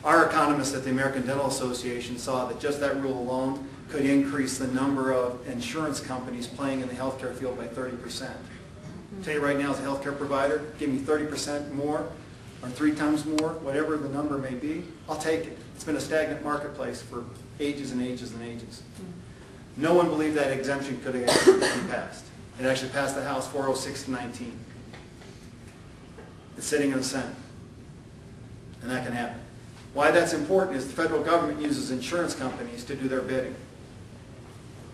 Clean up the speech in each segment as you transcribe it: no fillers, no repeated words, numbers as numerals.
Our economists at the American Dental Association saw that just that rule alone could increase the number of insurance companies playing in the healthcare field by 30%. I'll tell you right now, as a healthcare provider, give me 30% more or 3 times more, whatever the number may be, I'll take it. It's been a stagnant marketplace for ages and ages and ages. No one believed that exemption could actually be passed. It actually passed the House 406-19. It's sitting in the Senate. And that can happen. Why that's important is the federal government uses insurance companies to do their bidding.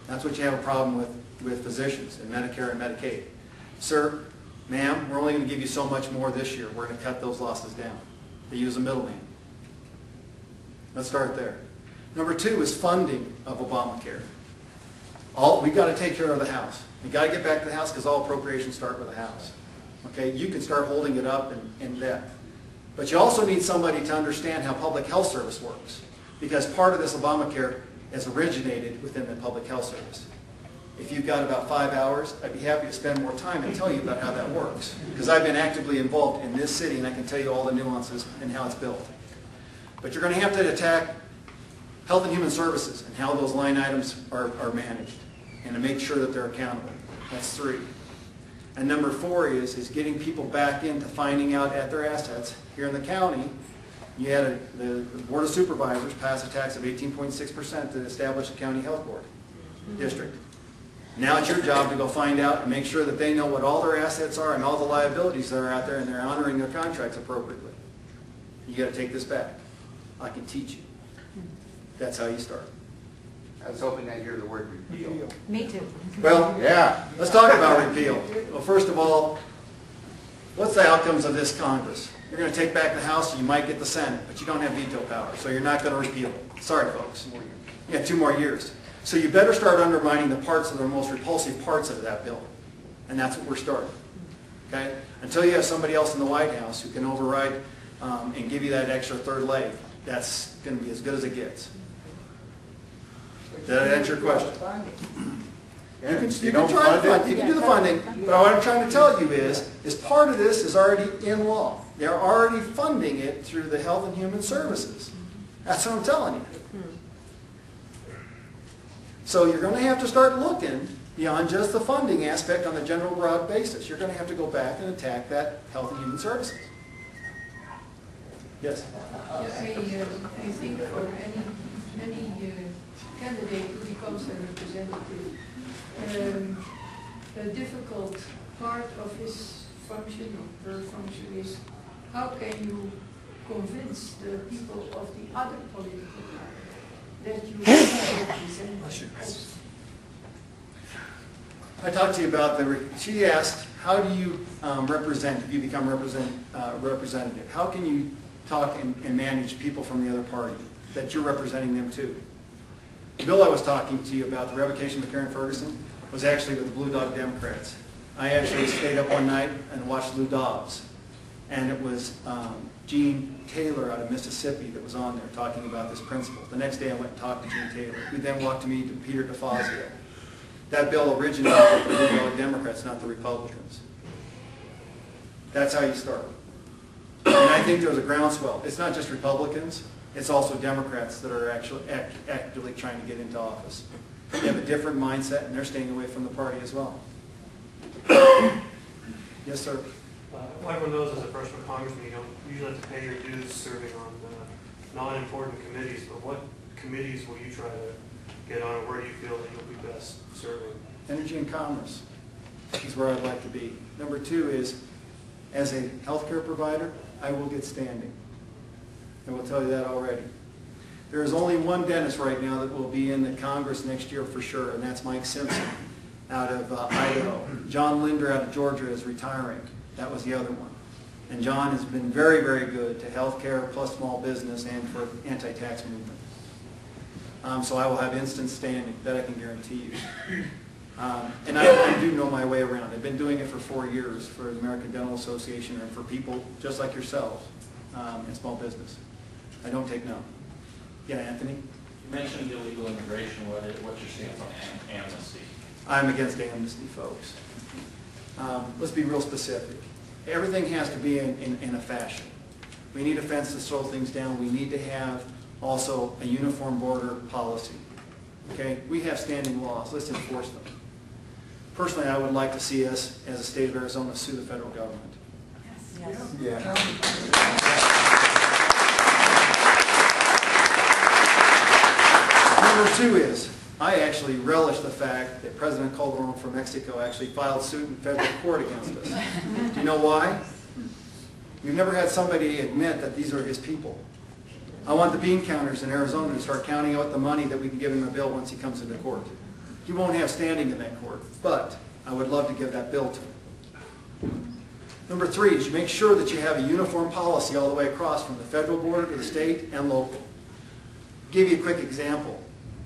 That's what you have a problem with physicians in Medicare and Medicaid. Sir, ma'am, we're only going to give you so much more this year. We're going to cut those losses down. They use a middleman. Let's start there. Number 2 is funding of Obamacare. We've got to take care of the House. We've got to get back to the House because all appropriations start with the House. Okay? You can start holding it up in depth. But you also need somebody to understand how public health service works, because part of this Obamacare has originated within the public health service. If you've got about 5 hours, I'd be happy to spend more time and tell you about how that works, because I've been actively involved in this city and I can tell you all the nuances and how it's built. But you're going to have to attack Health and Human Services and how those line items are managed, and to make sure that they're accountable. That's 3. And number 4 is getting people back into finding out at their assets. Here in the county, you had the Board of Supervisors pass a tax of 18.6% to establish a county health board district. Now it's your job to go find out and make sure that they know what all their assets are and all the liabilities that are out there, and they're honoring their contracts appropriately. You got to take this back. I can teach you. That's how you start. I was hoping I'd hear the word repeal. Me too. Well, yeah. Let's talk about repeal. Well, first of all, what's the outcomes of this Congress? You're going to take back the House, and you might get the Senate, but you don't have veto power, so you're not going to repeal it. Sorry, folks. You have 2 more years. So you better start undermining the parts that are the most repulsive parts of that bill. And that's what we're starting. Okay? Until you have somebody else in the White House who can override and give you that extra 3rd leg, that's going to be as good as it gets. Did that answer your question? You can try to fund. You can do the funding, but what I'm trying to tell you is part of this is already in law. They're already funding it through the Health and Human Services. That's what I'm telling you. So you're going to have to start looking beyond just the funding aspect on the general broad basis. You're going to have to go back and attack that Health and Human Services. Yes? I think for any candidate who becomes a representative, a difficult part of his function or her function is how can you convince the people of the other political party that you represent us? I talked to you about she asked, how do you represent, if you become representative? How can you talk and manage people from the other party that you're representing them to? The bill I was talking to you about, the revocation of Karen Ferguson, was actually with the Blue Dog Democrats. I actually stayed up one night and watched Lou Dobbs. And it was Gene Taylor out of Mississippi that was on there talking about this principle. The next day I went and talked to Gene Taylor, who then walked to me to Peter DeFazio. That bill originated with the Blue Dog Democrats, not the Republicans. That's how you start. And I think there's a groundswell. It's not just Republicans. It's also Democrats that are actually actively trying to get into office. They have a different mindset, and they're staying away from the party as well. Yes, sir. Everyone knows as a freshman congressman, you don't usually have to pay your dues serving on non-important committees, but what committees will you try to get on, and where do you feel that you'll be best serving? Energy and Commerce is where I'd like to be. Number 2 is, as a healthcare provider, I will get standing. I will tell you that already. There is only one dentist right now that will be in the Congress next year for sure, and that's Mike Simpson out of Idaho. John Linder out of Georgia is retiring. That was the other one. And John has been very, very good to healthcare plus small business and for anti-tax movement. So I will have instant standing. That I can guarantee you. And I do know my way around. I've been doing it for 4 years for the American Dental Association and for people just like yourselves in small business. I don't take no. Yeah, Anthony? You mentioned illegal immigration. What's your stance on amnesty? I'm against amnesty, folks. Let's be real specific. Everything has to be in a fashion. We need a fence to slow things down. We need to have also a uniform border policy. Okay? We have standing laws. Let's enforce them. Personally, I would like to see us, as a state of Arizona, sue the federal government. Yeah. Number two is, I actually relish the fact that President Calderon from Mexico actually filed suit in federal court against us. Do you know why? We've never had somebody admit that these are his people. I want the bean counters in Arizona to start counting out the money that we can give him a bill once he comes into court. He won't have standing in that court, but I would love to give that bill to him. Number three is you make sure that you have a uniform policy all the way across from the federal border to the state and local. I'll give you a quick example.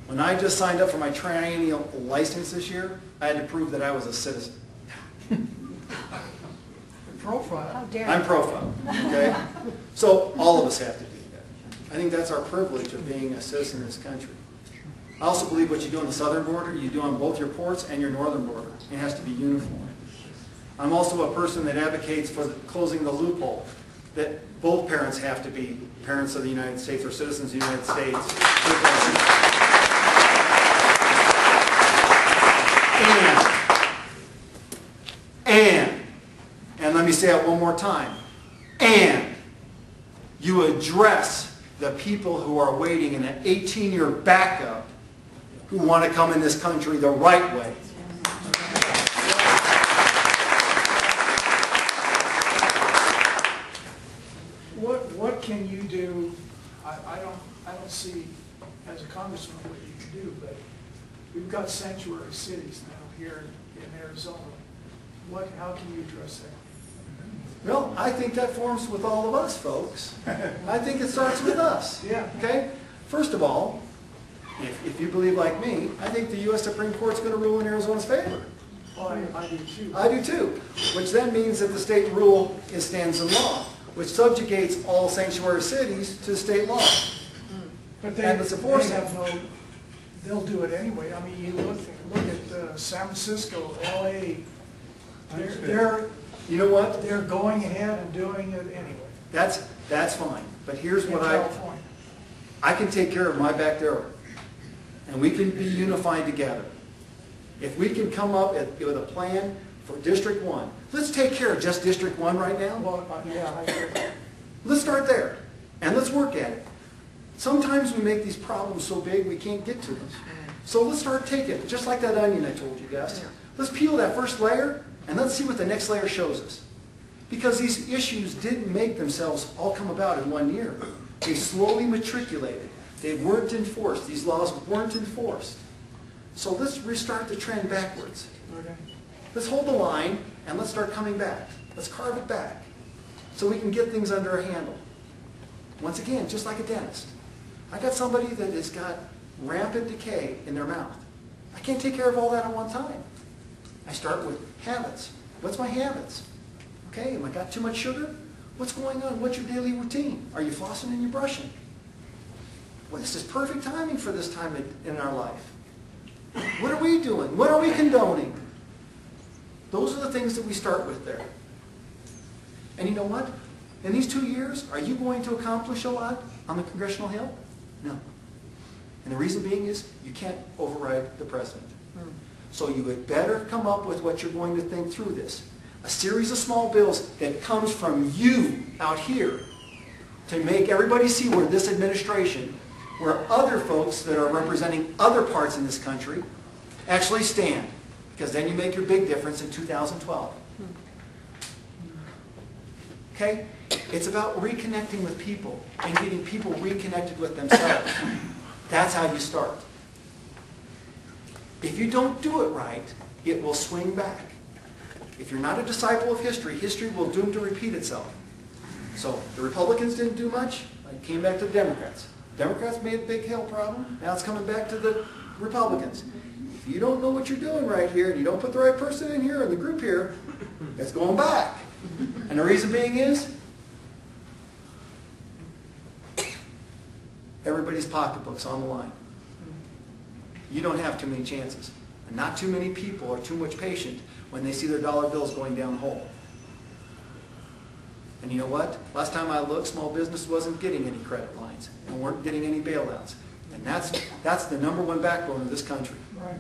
When I just signed up for my triennial license this year, I had to prove that I was a citizen. Profile. How dare I'm profile, okay? So all of us have to do that. I think that's our privilege of being a citizen of this country. I also believe what you do on the southern border, you do on both your ports and your northern border. It has to be uniform. I'm also a person that advocates for closing the loophole that both parents have to be parents of the United States or citizens of the United States. And let me say it one more time, and you address the people who are waiting in an 18-year backup who want to come in this country the right way. What can you do? I don't see as a congressman what you can do, but we've got sanctuary cities now here in Arizona. How can you address that? Well, I think that forms with all of us, folks. I think it starts with us. Yeah. Okay? First of all, if you believe like me, I think the U.S. Supreme Court's going to rule in Arizona's favor. Well, I do too. I do too. Which then means that the state rule stands in law, which subjugates all sanctuary cities to state law. But they And it's enforced. have no. They'll do it anyway. I mean, you look at San Francisco, L.A. They're You know what? they're going ahead and doing it anyway. That's fine. But here's In what California. I can take care of my backyard. And we can be unified together. If we can come up with a plan for District 1. Let's take care of just District 1 right now. Well, yeah, I agree. Let's start there. And let's work at it. Sometimes we make these problems so big we can't get to them. So let's start taking it. Just like that onion I told you guys. Let's peel that first layer and let's see what the next layer shows us. Because these issues didn't make themselves all come about in 1 year. They slowly matriculated. They weren't enforced. These laws weren't enforced. So let's restart the trend backwards. Okay. Let's hold the line and let's start coming back. Let's carve it back so we can get things under a handle. Once again, just like a dentist. I got somebody that has got rampant decay in their mouth. I can't take care of all that at one time. I start with habits. What's my habits? Okay, have I got too much sugar? What's going on? What's your daily routine? Are you flossing and you brushing? Well, this is perfect timing for this time in our life. What are we doing? What are we condoning? Those are the things that we start with there. And you know what? In these 2 years, are you going to accomplish a lot on the Congressional Hill? No. And the reason being is you can't override the president. So you had better come up with what you're going to think through this. A series of small bills that comes from you out here to make everybody see where this administration, where other folks that are representing other parts in this country actually stand. Because then you make your big difference in 2012. Okay? It's about reconnecting with people and getting people reconnected with themselves. That's how you start. If you don't do it right, it will swing back. If you're not a disciple of history, history will doom to repeat itself. So the Republicans didn't do much. It came back to the Democrats. Democrats made a big hell problem. Now it's coming back to the Republicans. If you don't know what you're doing right here, and you don't put the right person in here, in the group here, it's going back. And the reason being is, everybody's pocketbook's on the line. You don't have too many chances. And not too many people are too much patient when they see their dollar bills going down the hole. And you know what? Last time I looked, small business wasn't getting any credit lines and weren't getting any bailouts. And that's the number one backbone of this country. Right.